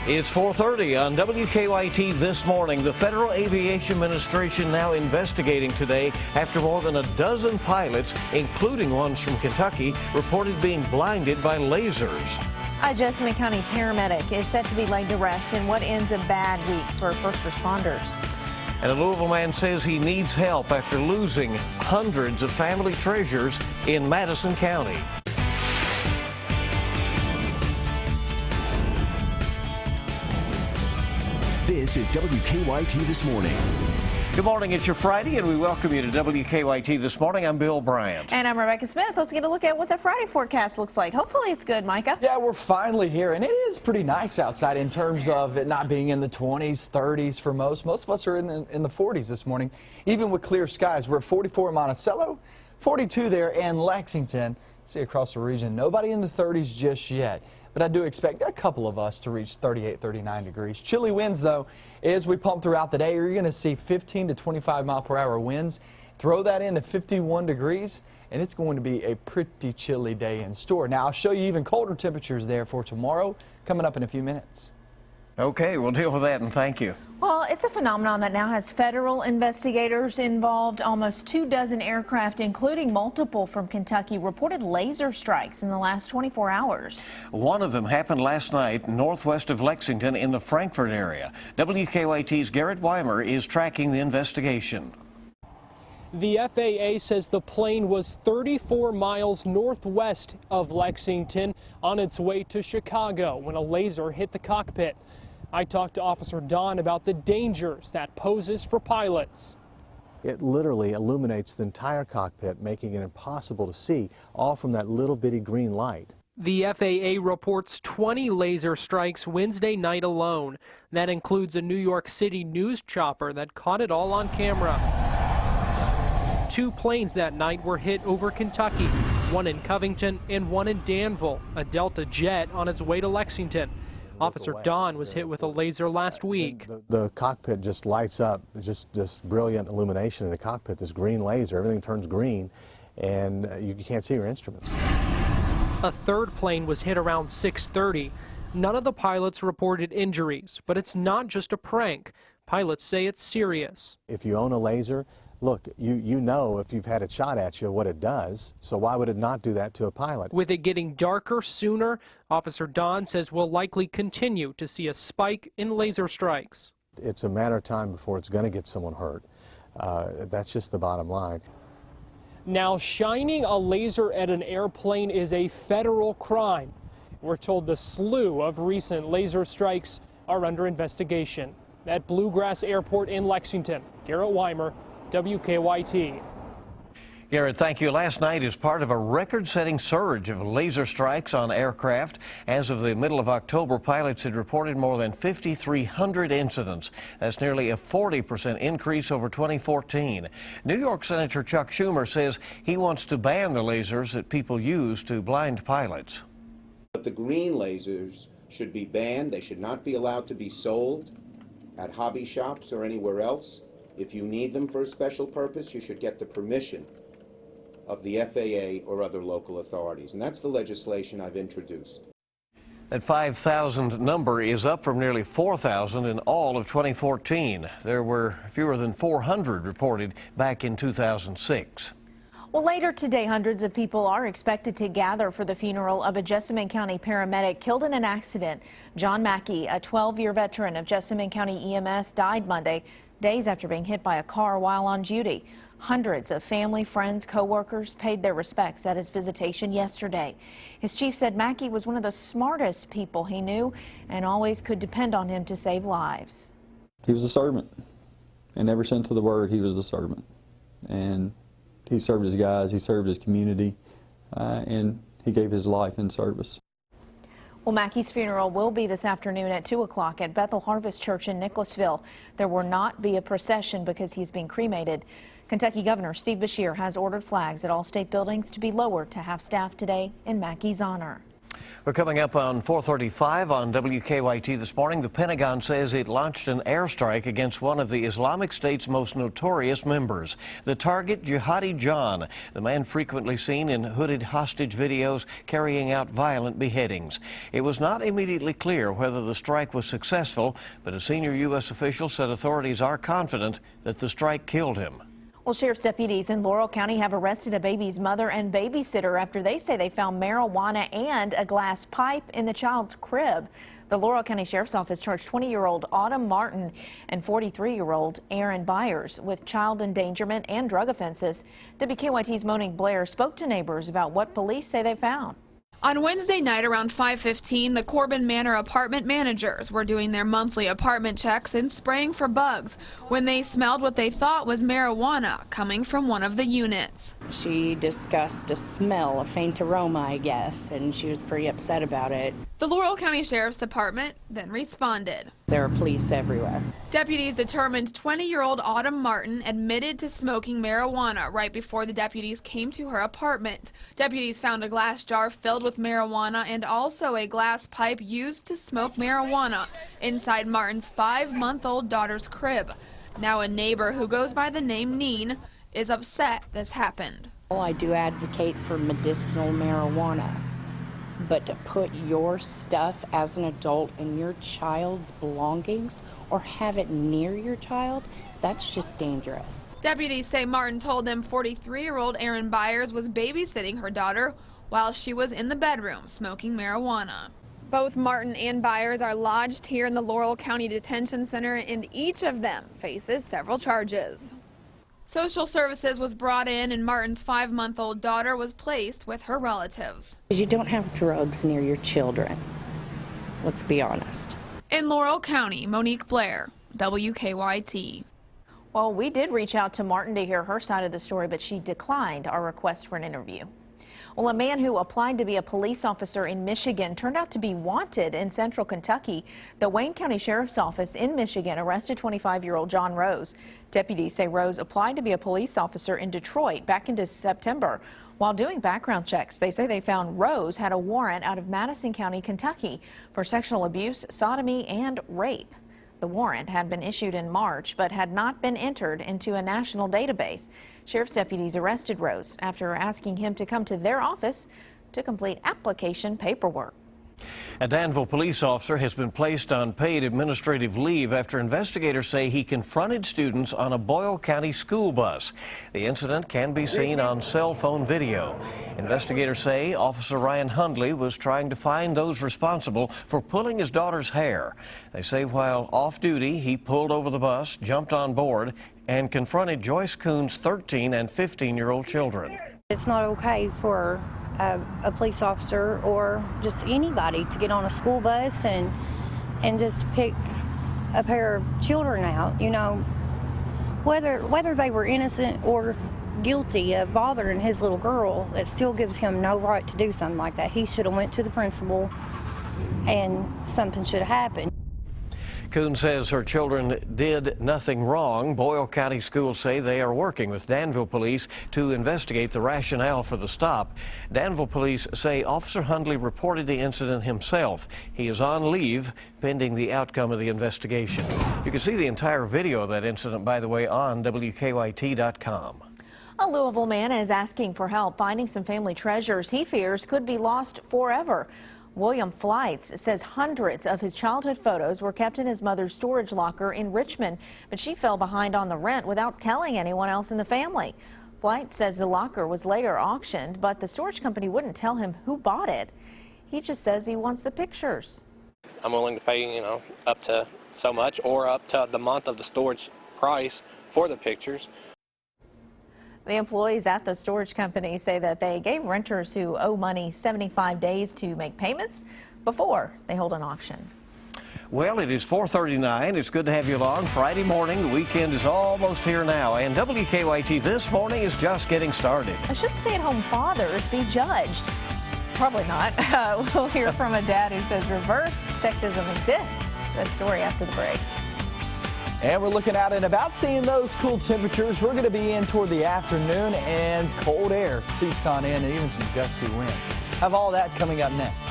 It's 4:30 on WKYT this morning. The Federal Aviation Administration now investigating today after more than a dozen pilots, including ones from Kentucky, reported being blinded by lasers. A Jessamine County paramedic is set to be laid to rest in what ends a bad week for first responders. And a Louisville man says he needs help after losing hundreds of family treasures in Madison County. This is WKYT This Morning. Good morning, it's your Friday, and we welcome you to WKYT This Morning. I'm Bill Bryant. And I'm Rebecca Smith. Let's get a look at what the Friday forecast looks like. Hopefully it's good, Micah. Yeah, we're finally here, and it is pretty nice outside in terms of it not being in the 20s, 30s for most. Most of us are in the 40s this morning, even with clear skies. We're at 44 in Monticello, 42 there in Lexington. See across the region, nobody in the 30s just yet. But I do expect a couple of us to reach 38, 39 degrees. Chilly winds, though, as we pump throughout the day. You're going to see 15 to 25 mile per hour winds. Throw that into 51 degrees, and it's going to be a pretty chilly day in store. Now, I'll show you even colder temperatures there for tomorrow, coming up in a few minutes. Okay, we'll deal with that, and thank you. Well, it's a phenomenon that now has federal investigators involved. Almost 24 aircraft, including multiple from Kentucky, reported laser strikes in the last 24 hours. One of them happened last night northwest of Lexington in the Frankfort area. WKYT's Garrett Weimer is tracking the investigation. The FAA says the plane was 34 miles northwest of Lexington on its way to Chicago when a laser hit the cockpit. I talked to Officer Don about the dangers that poses for pilots. It literally illuminates the entire cockpit, making it impossible to see, all from that little bitty green light. The FAA reports 20 laser strikes Wednesday night alone. That includes a New York City news chopper that caught it all on camera. 2 planes that night were hit over Kentucky, one in Covington and one in Danville, a Delta jet on its way to Lexington. Officer Don was hit with a laser last week. The cockpit just lights up, just this brilliant illumination in the cockpit, this green laser, everything turns green, and you can't see your instruments. A third plane was hit around 6:30. None of the pilots reported injuries, but it's not just a prank. Pilots say it's serious. If you own a laser, look, you know if you've had it shot at you what it does, so why would it not do that to a pilot? With it getting darker sooner, Officer Don says we'll likely continue to see a spike in laser strikes. It's a matter of time before it's going to get someone hurt. That's just the bottom line. Now, shining a laser at an airplane is a federal crime. We're told the slew of recent laser strikes are under investigation. At Bluegrass Airport in Lexington, Garrett Weimer, WKYT. Garrett, thank you. Last night is part of a record-setting surge of laser strikes on aircraft. As of the middle of October, pilots had reported more than 5,300 incidents. That's nearly a 40% increase over 2014. New York Senator Chuck Schumer says he wants to ban the lasers that people use to blind pilots. But the green lasers should be banned. They should not be allowed to be sold at hobby shops or anywhere else. If you need them for a special purpose, you should get the permission of the FAA or other local authorities. And that's the legislation I've introduced. That 5,000 number is up from nearly 4,000 in all of 2014. There were fewer than 400 reported back in 2006. Well, later today, hundreds of people are expected to gather for the funeral of a Jessamine County paramedic killed in an accident. John Mackey, a 12-year veteran of Jessamine County EMS, died Monday, days after being hit by a car while on duty. Hundreds of family, friends, co-workers paid their respects at his visitation yesterday. His chief said Mackey was one of the smartest people he knew and always could depend on him to save lives. He was a servant. In every sense of the word, he was a servant. And he served his guys, he served his community, and he gave his life in service. Well, Mackey's funeral will be this afternoon at 2 o'clock at Bethel Harvest Church in Nicholasville. There will not be a procession because he's being cremated. Kentucky Governor Steve Beshear has ordered flags at all state buildings to be lowered to half-staff today in Mackey's honor. We're coming up on 4:35 on WKYT this morning. The Pentagon says it launched an airstrike against one of the Islamic State's most notorious members. The target, Jihadi John, the man frequently seen in hooded hostage videos carrying out violent beheadings. It was not immediately clear whether the strike was successful, but a senior U.S. official said authorities are confident that the strike killed him. Well, sheriff's deputies in Laurel County have arrested a baby's mother and babysitter after they say they found marijuana and a glass pipe in the child's crib. The Laurel County Sheriff's Office charged 20-year-old Autumn Martin and 43-year-old Aaron Byers with child endangerment and drug offenses. WKYT's Monique Blair spoke to neighbors about what police say they found. On Wednesday night around 5:15, the Corbin Manor apartment managers were doing their monthly apartment checks and spraying for bugs when they smelled what they thought was marijuana coming from one of the units. She discussed a smell, a faint aroma, I guess, and she was pretty upset about it. The Laurel County Sheriff's Department then responded. There are police everywhere. Deputies determined 20-year-old Autumn Martin admitted to smoking marijuana right before the deputies came to her apartment. Deputies found a glass jar filled with marijuana and also a glass pipe used to smoke marijuana inside Martin's 5-month-old daughter's crib. Now a neighbor who goes by the name Neen is upset this happened. Well, I do advocate for medicinal marijuana, but to put your stuff as an adult in your child's belongings or have it near your child, that's just dangerous. Deputies say Martin told them 43-year-old Aaron Byers was babysitting her daughter while she was in the bedroom smoking marijuana. Both Martin and Byers are lodged here in the Laurel County Detention Center, and each of them faces several charges. Social services was brought in and Martin's 5-month-old daughter was placed with her relatives. You don't have drugs near your children. Let's be honest. In Laurel County, Monique Blair, WKYT. Well, we did reach out to Martin to hear her side of the story, but she declined our request for an interview. Well, a man who applied to be a police officer in Michigan turned out to be wanted in central Kentucky. The Wayne County Sheriff's Office in Michigan arrested 25-year-old John Rose. Deputies say Rose applied to be a police officer in Detroit back in September. While doing background checks, they say they found Rose had a warrant out of Madison County, Kentucky for sexual abuse, sodomy, and rape. The warrant had been issued in March but had not been entered into a national database. Sheriff's deputies arrested Rose after asking him to come to their office to complete application paperwork. A Danville police officer has been placed on paid administrative leave after investigators say he confronted students on a Boyle County school bus. The incident can be seen on cell phone video. Investigators say Officer Ryan Hundley was trying to find those responsible for pulling his daughter's hair. They say while off duty, he pulled over the bus, jumped on board, and confronted Joyce Coon's 13 and 15-year-old children. It's not okay for a police officer or just anybody to get on a school bus and just pick a pair of children out, you know, whether they were innocent or guilty of bothering his little girl. It still gives him no right to do something like that. He should have went to the principal and something should have happened. Coon says her children did nothing wrong. Boyle County schools say they are working with Danville police to investigate the rationale for the stop. Danville police say Officer Hundley reported the incident himself. He is on leave pending the outcome of the investigation. You can see the entire video of that incident, by the way, on WKYT.com. A Louisville man is asking for help finding some family treasures he fears could be lost forever. William Flights says hundreds of his childhood photos were kept in his mother's storage locker in Richmond, but she fell behind on the rent without telling anyone else in the family. Flights says the locker was later auctioned, but the storage company wouldn't tell him who bought it. He just says he wants the pictures. I'm willing to pay, up to so much or up to the month of the storage price for the pictures. The employees at the storage company say that they gave renters who owe money 75 days to make payments before they hold an auction. Well, it is 4:39. It's good to have you along. Friday morning, the weekend is almost here now, and WKYT This Morning is just getting started. Should stay-at-home fathers be judged? Probably not. We'll hear from a dad who says reverse sexism exists. That story after the break. And we're looking out and about seeing those cool temperatures. We're going to be in toward the afternoon, and cold air seeps on in and even some gusty winds. Have all that coming up next.